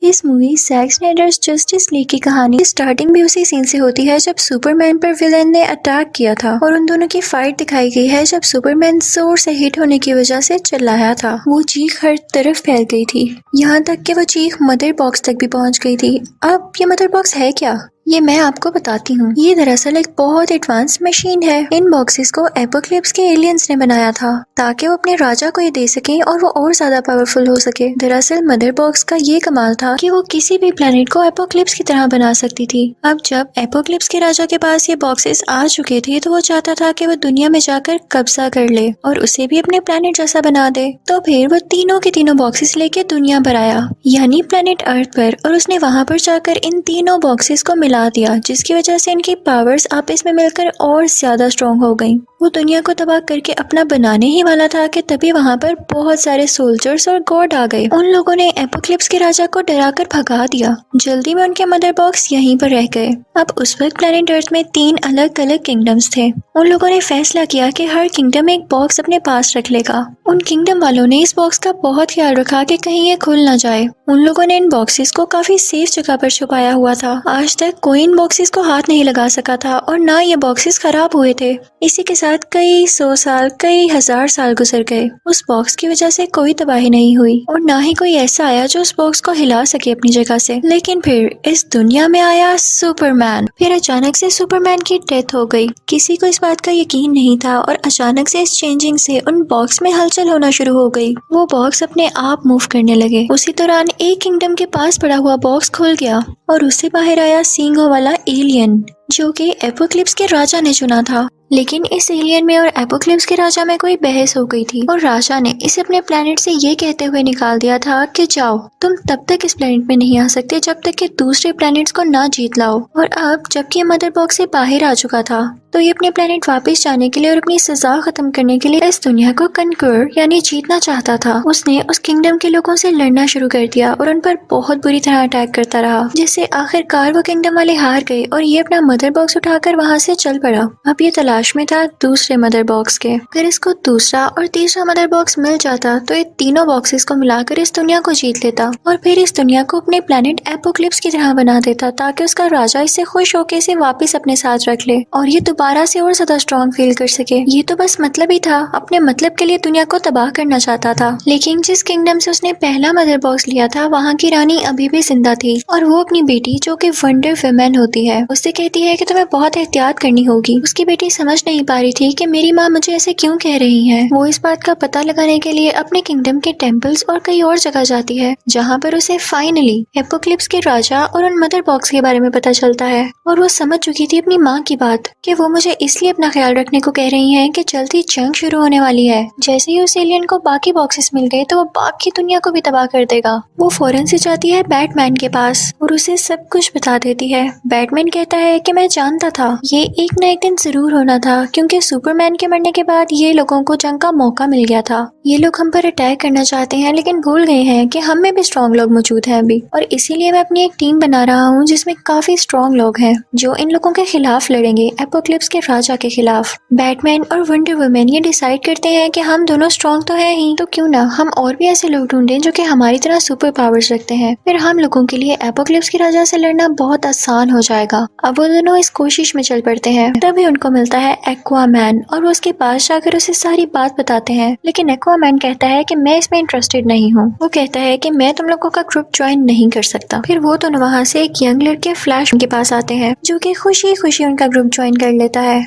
इस movie Jack Snyder's Justice League की कहानी स्टार्टिंग भी उसी सीन से होती है जब सुपरमैन पर विलेन ने अटैक किया था और उन दोनों की फाइट दिखाई गई है जब सुपरमैन जोर से हिट होने की वजह से चिल्लाया था। वो चीख हर तरफ फैल गई थी, यहाँ तक कि वो चीख मदर बॉक्स तक भी पहुँच गई थी। अब ये मदर बॉक्स है क्या, ये मैं आपको बताती हूँ। ये दरअसल एक बहुत एडवांस मशीन है। इन बॉक्सेस को एपोक्लिप्स के एलियंस ने बनाया था ताकि वो अपने राजा को ये दे सकें और वो और ज्यादा पावरफुल हो सके। दरअसल मदर बॉक्स का ये कमाल था कि वो किसी भी प्लेनेट को एपोक्लिप्स की तरह बना सकती थी। अब जब एपोक्लिप्स के राजा के पास ये बॉक्सेस आ चुके थे तो वो चाहता था कि वो दुनिया में जाकर कब्जा कर ले और उसे भी अपने प्लेनेट जैसा बना दे। तो फिर वो तीनों के तीनों बॉक्सेस लेके दुनिया पर आया, यानी प्लेनेट अर्थ पर, और उसने वहाँ पर जाकर इन तीनों बॉक्सेस को मिला दिया, जिसकी वजह से इनकी पावर्स आपस में मिलकर और ज्यादा स्ट्रॉन्ग हो गई। वो दुनिया को तबाह करके अपना बनाने ही वाला था कि तभी वहाँ पर बहुत सारे सोल्जर्स और गॉड आ गए। उन लोगों ने एपोक्लिप्स के राजा को डराकर भगा दिया। जल्दी में उनके मदर बॉक्स यहीं पर रह गए। अब उस वक्त प्लेनेट अर्थ में 3 अलग अलग किंगडम्स थे। उन लोगों ने फैसला किया कि हर किंगडम एक बॉक्स अपने पास रख लेगा। उन किंगडम वालों ने इस बॉक्स का बहुत ख्याल रखा कि कहीं ये खुल ना जाए। उन लोगों ने इन बॉक्सेस को काफी सेफ जगह पर छुपाया हुआ था। आज तक कोई इन बॉक्सेस को हाथ नहीं लगा सका था और ना ये बॉक्सेस खराब हुए थे। इसी के साथ कई 100 साल, कई 1000 साल गुजर गए। उस बॉक्स की वजह से कोई तबाही नहीं हुई और ना ही कोई ऐसा आया जो उस बॉक्स को हिला सके अपनी जगह से। लेकिन फिर इस दुनिया में आया सुपरमैन। फिर अचानक से सुपरमैन की डेथ हो गई। किसी को इस बात का यकीन नहीं था और अचानक से इस चेंजिंग से उन बॉक्स में हलचल होना शुरू हो गई। वो बॉक्स अपने आप मूव करने लगे। उसी दौरान एक किंगडम के पास पड़ा हुआ बॉक्स खुल गया और उससे बाहर आया सींगों वाला एलियन, जो कि एपोक्लिप्स के राजा ने चुना था। लेकिन इस एलियन में और एपोक्लिप्स के राजा में कोई बहस हो गई थी और राजा ने इसे अपने प्लेनेट से ये कहते हुए निकाल दिया था कि जाओ, तुम तब तक इस प्लेनेट में नहीं आ सकते जब तक कि दूसरे प्लेनेट्स को ना जीत लाओ। और अब जबकि मदर बॉक्स से बाहर आ चुका था तो ये अपने प्लेनेट वापस जाने के लिए और अपनी सजा खत्म करने के लिए इस दुनिया को कनकर यानी जीतना चाहता था। उसने उस किंगडम के लोगों से लड़ना शुरू कर दिया और उन पर बहुत बुरी तरह अटैक करता रहा, जिससे आखिरकार वो किंगडम वाले हार गए और ये अपना मदर बॉक्स उठाकर वहाँ से चल पड़ा। अब ये तलाश में था दूसरे मदर बॉक्स के। अगर इसको दूसरा और तीसरा मदर बॉक्स मिल जाता तो ये तीनों बॉक्सेस को मिलाकर इस दुनिया को जीत लेता और फिर इस दुनिया को अपने प्लेनेट एपोक्लिप्स की तरह बना देता ताकि उसका राजा इससे खुश होकर इसे वापस अपने साथ रख ले और ये दोबारा से और ज्यादा स्ट्रॉन्ग फील कर सके। ये तो बस मतलब ही था, अपने मतलब के लिए दुनिया को तबाह करना चाहता था। लेकिन जिस किंगडम से उसने पहला मदर बॉक्स लिया था वहाँ की रानी अभी भी जिंदा थी और वो अपनी बेटी, जो कि वंडर वुमन होती है, उससे कहती है कि तुम्हें बहुत एहतियात करनी होगी। उसकी बेटी समझ नहीं पा रही थी कि मेरी माँ मुझे ऐसे क्यों कह रही है। वो इस बात का पता लगाने के लिए अपने किंगडम के टेम्पल्स और कई और जगह जाती है, जहाँ पर उसे फाइनली एपोक्लिप्स के राजा और उन मदर बॉक्स के बारे में पता चलता है। और वो समझ चुकी थी अपनी माँ की बात कि वो मुझे इसलिए अपना ख्याल रखने को कह रही हैं कि जल्दी जंग शुरू होने वाली है। जैसे ही उस एलियन को बाकी बॉक्सेस मिल गए तो वो बाकी दुनिया को भी तबाह कर देगा। वो फौरन से जाती है बैटमैन के पास और उसे सब कुछ बता देती है। बैटमैन कहता है कि मैं जानता था ये एक न एक दिन जरूर होना था, क्योंकि सुपरमैन के मरने के बाद ये लोगों को जंग का मौका मिल गया था। ये लोग हम पर अटैक करना चाहते हैं लेकिन भूल गए हैं कि हम में भी स्ट्रॉन्ग लोग मौजूद हैं अभी, और इसीलिए मैं अपनी एक टीम बना रहा हूँ जिसमें काफी स्ट्रॉन्ग लोग हैं जो इन लोगों के खिलाफ लड़ेंगे, एपोक्लिप्स के राजा के खिलाफ। बैटमैन और वंडर वुमन ये डिसाइड करते हैं कि हम दोनों स्ट्रॉन्ग तो हैं ही, तो क्यों ना हम और भी ऐसे लोग ढूंढें जो कि हमारी तरह सुपर पावर्स रखते हैं। फिर हम लोगों के लिए एपोक्लिप्स के राजा से लड़ना बहुत आसान हो जाएगा। अब वो दोनों इस कोशिश में चल पड़ते हैं। तभी उनको मिलता है एक्वामैन और वो उसके पास जाकर उसे सारी बात बताते हैं। लेकिन एक्वामैन कहता है कि मैं इसमें इंटरेस्टेड नहीं हूँ। वो कहता है कि मैं तुम लोगों का ग्रुप ज्वाइन नहीं कर सकता। फिर वो दोनों वहाँ से एक यंग लड़के फ्लैश के पास आते हैं जो कि खुशी खुशी उनका ग्रुप ज्वाइन कर लेता है।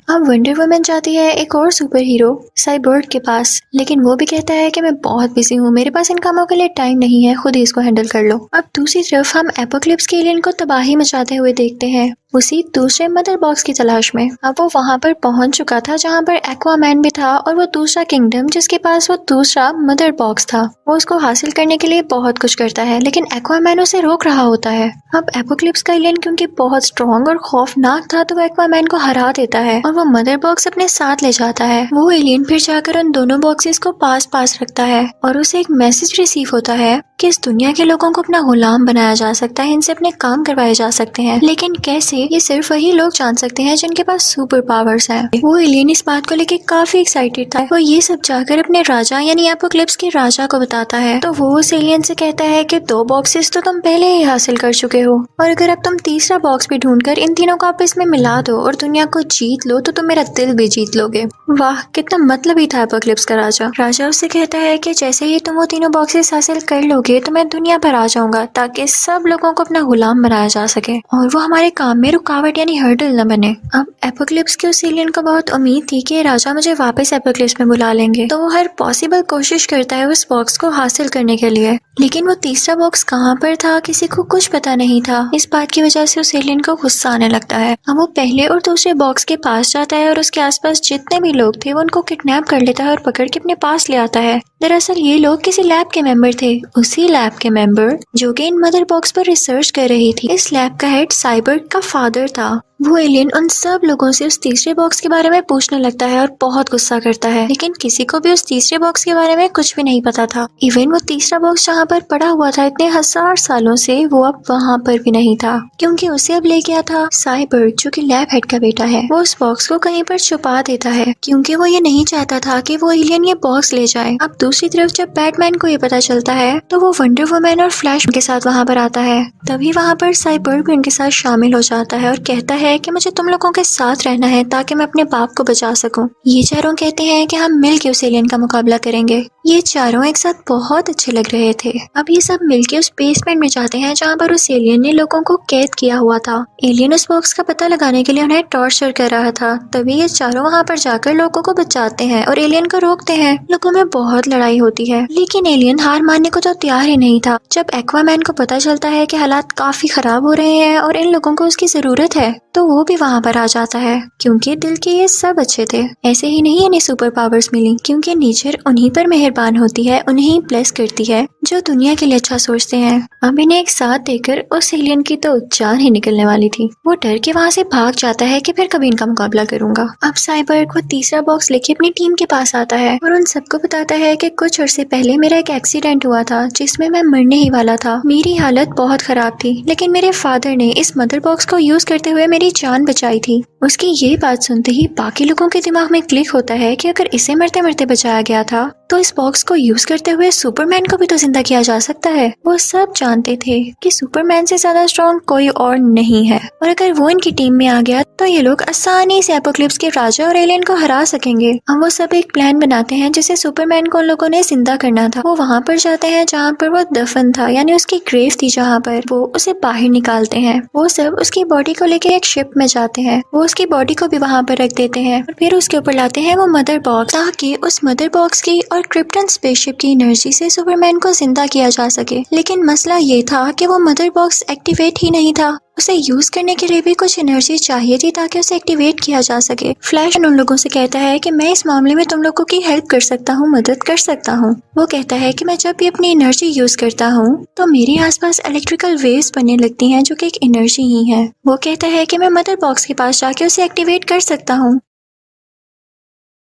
अब वंडर वुमन जाती है एक और सुपर हीरो साइबोर्ग के पास, लेकिन वो भी कहता है कि मैं बहुत बिजी हूँ, मेरे पास इन कामों के लिए टाइम नहीं है, खुद ही इसको हैंडल कर लो। अब दूसरी तरफ हम एपोक्लिप्स के एलियन को तबाही मचाते हुए देखते हैं उसी दूसरे मदर बॉक्स की तलाश में। अब वो वहाँ पर पहुँच चुका था जहाँ पर एक्वामैन भी था और वो दूसरा किंगडम जिसके पास वो दूसरा मदर बॉक्स था, वो उसको हासिल करने के लिए बहुत कुछ करता है लेकिन एक्वामैन उसे रोक रहा होता है। अब एपोक्लिप्स का एलियन क्योंकि बहुत स्ट्रॉन्ग और खौफनाक था तो वो एक्वामैन को हरा देता है और वो मदर बॉक्स अपने साथ ले जाता है। वो एलियन फिर जाकर उन दोनों बॉक्सेस को पास पास रखता है और उसे एक मैसेज रिसीव होता है कि इस दुनिया के लोगों को अपना गुलाम बनाया जा सकता है, इनसे अपने काम करवाए जा सकते हैं, लेकिन कैसे, ये सिर्फ वही लोग जान सकते हैं जिनके पास सुपर पावर्स हैं। वो एलियन इस बात को लेके काफी एक्साइटेड था। वो ये सब जाकर अपने राजा यानी एपोक्लिप्स के राजा को बताता है। तो वो उस एलियन से कहता है कि 2 बॉक्सेस तो तुम पहले ही हासिल कर चुके हो, और अगर अब तुम तीसरा बॉक्स भी ढूंढकर इन तीनों को आपस में मिला दो और दुनिया को जीत लो तो तुम मेरा दिल भी जीत लोगे। वाह, कितना मतलबी था एपोक्लिप्स का राजा। राजा उससे कहता है कि जैसे ही तुम वो तीनों बॉक्सेस हासिल कर लोगे तो मैं दुनिया पर आ जाऊंगा ताकि सब लोगों को अपना गुलाम बनाया जा सके और वो हमारे काम में रुकावट यानी हर्डल न बने। अब एपोक्लिप्स के उस एलियन को बहुत उम्मीद थी कि राजा मुझे वापस एपोक्लिप्स में बुला लेंगे, तो वो हर पॉसिबल कोशिश करता है उस बॉक्स को हासिल करने के लिए, लेकिन वो तीसरा बॉक्स कहाँ पर था किसी को कुछ पता नहीं था। इस बात की वजह से उस एलियन को गुस्सा आने लगता है। अब वो पहले और दूसरे बॉक्स के पास जाता है और उसके आसपास जितने भी लोग थे वो उनको किडनैप कर लेता है और पकड़ के अपने पास ले आता है। दरअसल ये लोग किसी लैब के मेंबर थे, उसी लैब के मेंबर जो कि इन मदर बॉक्स पर रिसर्च कर रही थी। इस लैब का हेड साइबर्ग का फादर था। वो एलियन उन सब लोगों से उस तीसरे बॉक्स के बारे में पूछने लगता है और बहुत गुस्सा करता है, लेकिन किसी को भी उस तीसरे बॉक्स के बारे में कुछ भी नहीं पता था। इवन वो तीसरा बॉक्स जहाँ पर पड़ा हुआ था इतने 1000 सालों से, वो अब वहाँ पर भी नहीं था, क्योंकि उसे अब ले गया था साइबर्ग जो कि लैब हेड का बेटा है। वो उस बॉक्स को कहीं पर छुपा देता है क्योंकि वो ये नहीं चाहता था कि वो एलियन ये बॉक्स ले जाए। अब दूसरी तरफ जब बैटमैन को ये पता चलता है तो वो वंडर वुमन और फ्लैश के साथ वहाँ पर आता है। तभी वहाँ पर साइबर्ग भी उनके साथ शामिल हो जाता है और कहता है कि मुझे तुम लोगों के साथ रहना है ताकि मैं अपने बाप को बचा सकूं। ये चारों कहते हैं कि हम मिलके उस एलियन का मुकाबला करेंगे। ये चारों एक साथ बहुत अच्छे लग रहे थे। अब ये सब मिलके उस बेसमेंट में जाते हैं जहाँ पर उस एलियन ने लोगों को कैद किया हुआ था। एलियन उस बॉक्स का पता लगाने के लिए उन्हें टॉर्चर कर रहा था। तभी ये चारों वहाँ पर जाकर लोगों को बचाते हैं और एलियन को रोकते हैं। लोगों में बहुत लड़ाई होती है, लेकिन एलियन हार मानने को तो तैयार ही नहीं था। जब एक्वामैन को पता चलता है कि हालात काफी खराब हो रहे हैं और इन लोगों को उसकी जरूरत है, तो वो भी वहाँ पर आ जाता है क्योंकि दिल के ये सब अच्छे थे। ऐसे ही नहीं इन्हें सुपर पावर्स मिली, क्योंकि नेचर उन्हीं पर मेहरबान होती है, उन्हें ब्लेस करती है जो दुनिया के लिए अच्छा सोचते हैं। अब इन्हें एक साथ देखकर उस एलियन की तो जान ही निकलने वाली थी। वो डर के वहाँ से भाग जाता है कि फिर कभी इनका मुकाबला करूंगा। अब साइबर्ग वो तीसरा बॉक्स लेके अपनी टीम के पास आता है और उन सबको बताता है कि कुछ अर्से पहले मेरा एक एक्सीडेंट हुआ था जिसमें मैं मरने ही वाला था। मेरी हालत बहुत खराब थी, लेकिन मेरे फादर ने इस मदर बॉक्स को यूज करते हुए मेरी जान बचाई थी। उसकी ये बात सुनते ही बाकी लोगों के दिमाग में क्लिक होता है कि अगर इसे मरते मरते बचाया गया था तो इस बॉक्स को यूज करते हुए सुपरमैन को भी तो जिंदा किया जा सकता है। वो सब जानते थे कि सुपरमैन से ज्यादा स्ट्रॉन्ग कोई और नहीं है, और अगर वो इनकी टीम में आ गया तो ये लोग आसानी से एपोक्लिप्स के राजा और एलियन को हरा सकेंगे। अब वो सब एक प्लान बनाते हैं जिसे सुपरमैन को उन लोगों ने जिंदा करना था। वो वहाँ पर जाते हैं जहाँ पर वो दफन था, यानी उसकी ग्रेव थी, जहाँ पर वो उसे बाहर निकालते हैं। वो सब उसकी बॉडी को लेकर एक शिप में जाते हैं। वो उसकी बॉडी को भी वहाँ पर रख देते हैं और फिर उसके ऊपर लाते हैं वो मदर बॉक्स, ताकि उस मदर बॉक्स की और क्रिप्टन स्पेसशिप की एनर्जी से सुपरमैन को जिंदा किया जा सके। लेकिन मसला ये था कि वो मदर बॉक्स एक्टिवेट ही नहीं था। उसे यूज करने के लिए भी कुछ एनर्जी चाहिए थी ताकि उसे एक्टिवेट किया जा सके। फ्लैश उन लोगों से कहता है कि मैं इस मामले में तुम लोगों की हेल्प कर सकता हूँ, मदद कर सकता हूँ। वो कहता है कि मैं जब भी अपनी एनर्जी यूज करता हूँ तो मेरे आसपास इलेक्ट्रिकल वेव्स बनने लगती हैं जो कि एक एनर्जी ही है। वो कहता है कि मैं मदर बॉक्स के पास जाके उसे एक्टिवेट कर सकता हूँ।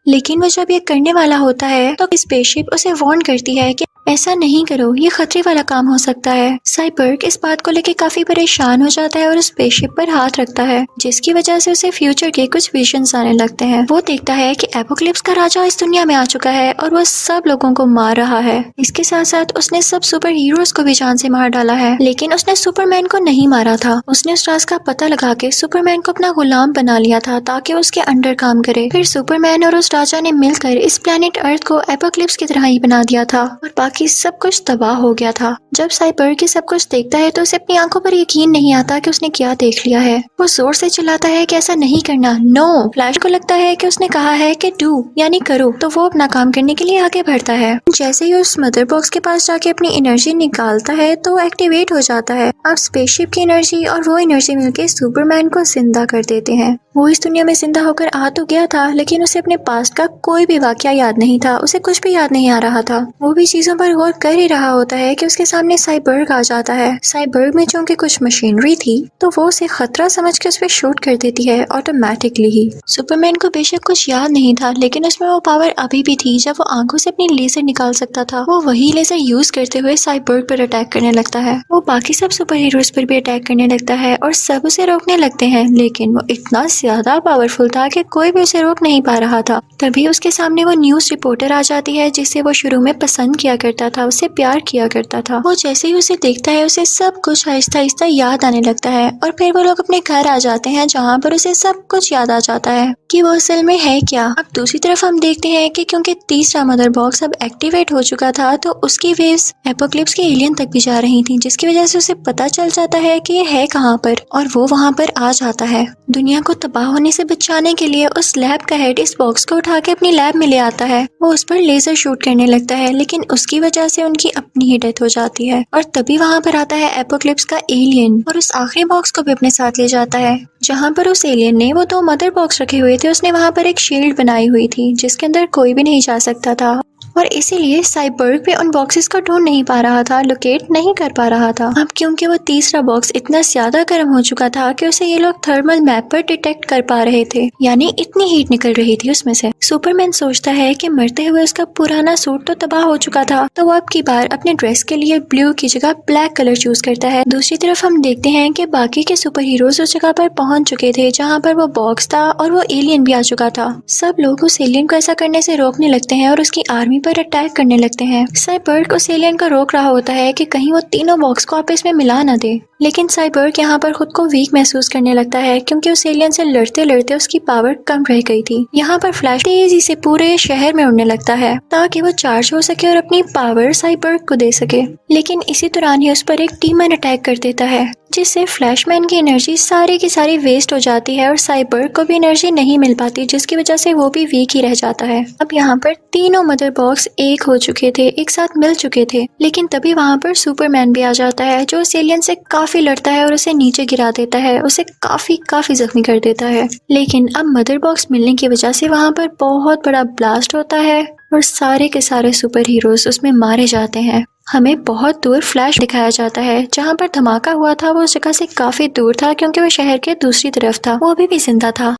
लेकिन वो जब ये करने वाला होता है तो स्पेसशिप उसे वार्न करती है कि ऐसा नहीं करो, ये खतरे वाला काम हो सकता है। साइबर्ग इस बात को लेकर काफी परेशान हो जाता है और उस स्पेसशिप पर हाथ रखता है, जिसकी वजह से उसे फ्यूचर के कुछ विजन्स आने लगते हैं। वो देखता है कि एपोक्लिप्स का राजा इस दुनिया में आ चुका है और वो सब लोगों को मार रहा है। इसके साथ साथ उसने सब सुपर हीरोज को भी जान से मार डाला है, लेकिन उसने सुपरमैन को नहीं मारा था। उसने उस राज का पता लगा के सुपरमैन को अपना गुलाम बना लिया था ताकि उसके अंडर काम करे। फिर सुपरमैन और उस राजा ने मिलकर इस प्लेनेट अर्थ को एपोक्लिप्स की तरह ही बना दिया था और बाकी सब कुछ तबाह हो गया था। जब साइबर्ग ये सब कुछ देखता है तो उसे अपनी आंखों पर यकीन नहीं आता कि उसने क्या देख लिया है। वो जोर से चिल्लाता है कि ऐसा नहीं करना, नो। फ्लैश को लगता है कि उसने कहा है कि डू यानी करो, तो वो अपना काम करने के लिए आगे बढ़ता है। जैसे ही उस मदर बॉक्स के पास जाके अपनी एनर्जी निकालता है तो एक्टिवेट हो जाता है। अब स्पेसशिप की एनर्जी और वो एनर्जी मिलकर सुपरमैन को जिंदा कर देते हैं। वो इस दुनिया में जिंदा होकर आ तो गया था, लेकिन उसे अपने पास्ट का कोई भी वाकया याद नहीं था। उसे कुछ भी याद नहीं आ रहा था। वो भी चीजों पर पर गौर कर ही रहा होता है कि उसके सामने साइबर्ग आ जाता है। साइबर्ग में चूंकि कुछ मशीनरी थी तो वो उसे खतरा समझ के उस पर शूट कर देती है ऑटोमेटिकली ही। सुपरमैन को बेशक कुछ याद नहीं था, लेकिन उसमें वो पावर अभी भी थी जब वो आंखों से अपनी लेजर निकाल सकता था। वो वही लेजर यूज करते हुए साइबर्ग पर अटैक करने लगता है। वो बाकी सब सुपर हीरोज पर भी अटैक करने लगता है और सब उसे रोकने लगते हैं, लेकिन वो इतना ज्यादा पावरफुल था कि कोई भी उसे रोक नहीं पा रहा था। तभी उसके सामने वो न्यूज रिपोर्टर आ जाती है जिसे वो शुरू में पसंद किया करता था, उससे प्यार किया करता था। वो जैसे ही उसे देखता है उसे सब कुछ आहिस्ता आहिस्ता याद आने लगता है और फिर वो लोग अपने घर आ जाते हैं जहाँ पर उसे सब कुछ याद आ जाता है कि वो असल में है क्या। अब दूसरी तरफ हम देखते हैं कि क्योंकि तीसरा मदर बॉक्स अब एक्टिवेट हो चुका था तो उसकी वेव्स एपोक्लिप्स के एलियन तक भी जा रही थी, जिसकी वजह से उसे पता चल जाता है कि ये है कहाँ पर, और वो वहाँ पर आ जाता है। दुनिया को तबाह होने से बचाने के लिए उस लैब का हेड इस बॉक्स को उठा के अपनी लैब में ले आता है। वो उस पर लेजर शूट करने लगता है, लेकिन उसकी वजह से उनकी अपनी ही डेथ हो जाती है। और तभी वहाँ पर आता है एपोक्लिप्स का एलियन और उस आखिरी बॉक्स को भी अपने साथ ले जाता है, जहाँ पर उस एलियन ने वो 2 मदर बॉक्स रखे हुए थे। उसने वहाँ पर एक शील्ड बनाई हुई थी जिसके अंदर कोई भी नहीं जा सकता था और इसीलिए साइबर्ग पे उन बॉक्सेस को ढूंढ नहीं पा रहा था, लोकेट नहीं कर पा रहा था। अब क्योंकि वो तीसरा बॉक्स इतना ज्यादा गर्म हो चुका था कि उसे ये लोग थर्मल मैप पर डिटेक्ट कर पा रहे थे, यानी इतनी हीट निकल रही थी उसमें से। सुपरमैन सोचता है कि मरते हुए उसका पुराना सूट तो तबाह हो चुका था, तो वो अब की बार अपने ड्रेस के लिए ब्लू की जगह ब्लैक कलर चूज करता है। दूसरी तरफ हम देखते हैं कि बाकी के सुपर हीरोज उस जगह पर पहुंच चुके थे जहाँ पर वो बॉक्स था और वो एलियन भी आ चुका था। सब लोग उस एलियन को ऐसा करने से रोकने लगते हैं और उसकी आर्मी पर अटैक करने लगते हैं। साइबर्ग उस एलियन को रोक रहा होता है कि कहीं वो तीनों बॉक्स को आपस में मिला न दे, लेकिन साइबर्ग यहाँ पर खुद को वीक महसूस करने लगता है क्योंकि उस एलियन से लड़ते लड़ते उसकी पावर कम रह गई थी। यहाँ पर फ्लैश तेजी से पूरे शहर में उड़ने लगता है ताकि वो चार्ज हो सके और अपनी पावर साइबर्ग को दे सके, लेकिन इसी दौरान ही उस पर एक डीमन अटैक कर देता है जिससे फ्लैशमैन की एनर्जी सारी की सारी वेस्ट हो जाती है और साइबर्ग को भी एनर्जी नहीं मिल पाती, जिसकी वजह से वो भी वीक ही रह जाता है। अब यहाँ पर तीनों मदर बॉक्स एक हो चुके थे, एक साथ मिल चुके थे, लेकिन तभी वहाँ पर सुपरमैन भी आ जाता है जो उस एलियन से काफी लड़ता है और उसे नीचे गिरा देता है, उसे काफी जख्मी कर देता है। लेकिन अब मदर बॉक्स मिलने की वजह से वहाँ पर बहुत बड़ा ब्लास्ट होता है और सारे के सारे सुपर हीरोज उसमें मारे जाते हैं। हमें बहुत दूर फ्लैश दिखाया जाता है, जहाँ पर धमाका हुआ था वो उस जगह से काफी दूर था क्योंकि वो शहर के दूसरी तरफ था। वो अभी भी जिंदा था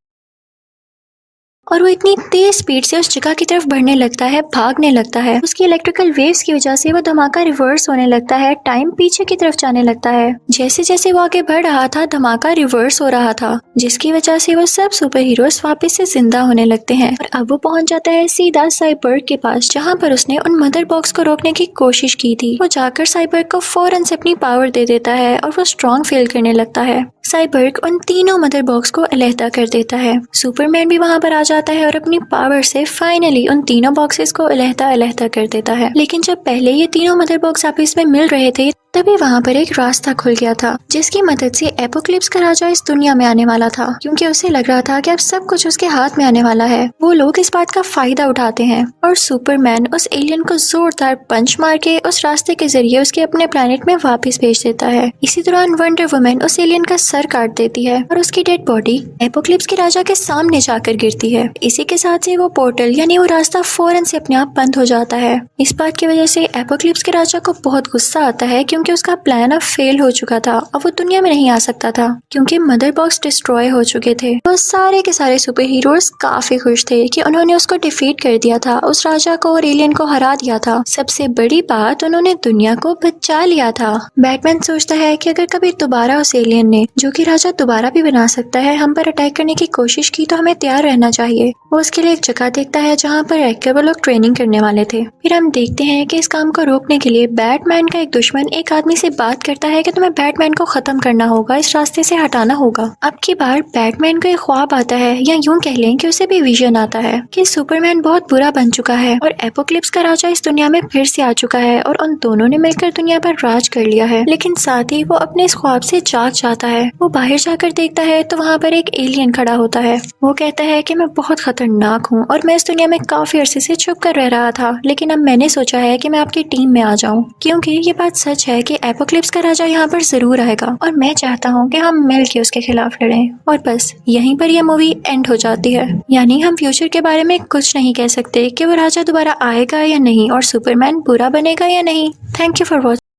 और वो इतनी तेज स्पीड से उस जगह की तरफ बढ़ने लगता है, भागने लगता है। उसकी इलेक्ट्रिकल वेव्स की वजह से वो धमाका रिवर्स होने लगता है, टाइम पीछे की तरफ जाने लगता है। जैसे जैसे वो आगे बढ़ रहा था धमाका रिवर्स हो रहा था, जिसकी वजह से वो सब सुपर हीरोज वापस से जिंदा होने लगते हैं। और अब वो पहुंच जाता है सीधा साइबर्ग के पास, जहाँ पर उसने उन मदर बॉक्स को रोकने की कोशिश की थी। वो जाकर साइबर्ग को फौरन से अपनी पावर दे देता है और वो स्ट्रॉन्ग फील करने लगता है। साइबर्ग उन तीनों मदर बॉक्स को अलहदा कर देता है। सुपरमैन भी वहाँ पर आ जाता है और अपनी पावर से फाइनली उन तीनों बॉक्सेस को अलहदा कर देता है। लेकिन जब पहले ये तीनों मदर बॉक्स आपस में मिल रहे थे तभी वहाँ पर एक रास्ता खुल गया था, जिसकी मदद से एपोक्लिप्स का राजा इस दुनिया में आने वाला था, क्योंकि उसे लग रहा था कि अब सब कुछ उसके हाथ में आने वाला है। वो लोग इस बात का फायदा उठाते हैं और सुपरमैन उस एलियन को जोरदार पंच मार के उस रास्ते के जरिए उसके अपने प्लेनेट में वापस भेज देता है। इसी दौरान वंडर वुमन उस एलियन का सर काट देती है और उसकी डेड बॉडी एपोक्लिप्स के राजा के सामने जाकर गिरती है। इसी के साथ ही वो पोर्टल यानी वो रास्ता फौरन से अपने आप बंद हो जाता है। इस बात की वजह से एपोक्लिप्स के राजा को बहुत गुस्सा आता है क्योंकि उसका प्लान अब फेल हो चुका था और वो दुनिया में नहीं आ सकता था क्योंकि मदर बॉक्स डिस्ट्रॉय हो चुके थे। तो सारे के सारे सुपर हीरोज काफी खुश थे कि उन्होंने उसको डिफीट कर दिया था, उस राजा को और एलियन को हरा दिया था। सबसे बड़ी बात, उन्होंने दुनिया को बचा लिया था। बैटमैन सोचता है कि अगर कभी दोबारा उस एलियन ने, जो कि राजा दोबारा भी बना सकता है, हम पर अटैक करने की कोशिश की तो हमें तैयार रहना चाहिए। वो उसके लिए एक जगह देखता है जहाँ पर रहकर वो लोग ट्रेनिंग करने वाले थे। फिर हम देखते हैं कि इस काम को रोकने के लिए बैटमैन का एक दुश्मन एक आदमी से बात करता है कि तुम्हें बैटमैन को खत्म करना होगा, इस रास्ते से हटाना होगा। अब की बार बैटमैन को एक ख्वाब आता है, या यूं कह लें कि उसे भी विजन आता है कि सुपरमैन बहुत बुरा बन चुका है और एपोक्लिप्स का राजा इस दुनिया में फिर से आ चुका है और उन दोनों ने मिलकर दुनिया पर राज कर लिया है। लेकिन साथ ही वो अपने इस ख्वाब से जाग जाता है। वो बाहर जाकर देखता है तो वहाँ पर एक एलियन खड़ा होता है। वो कहता है कि मैं बहुत खतरनाक हूँ और मैं इस दुनिया में काफी अरसे से छुप कर रह रहा था, लेकिन अब मैंने सोचा है कि मैं आपकी टीम में आ जाऊँ, क्योंकि ये बात सच है कि एपोक्लिप्स का राजा यहाँ पर जरूर आएगा और मैं चाहता हूँ कि हम मिल के उसके खिलाफ लड़ें। और बस यहीं पर यह मूवी एंड हो जाती है। यानी हम फ्यूचर के बारे में कुछ नहीं कह सकते कि वो राजा दोबारा आएगा या नहीं और सुपरमैन बुरा बनेगा या नहीं। Thank you for watching.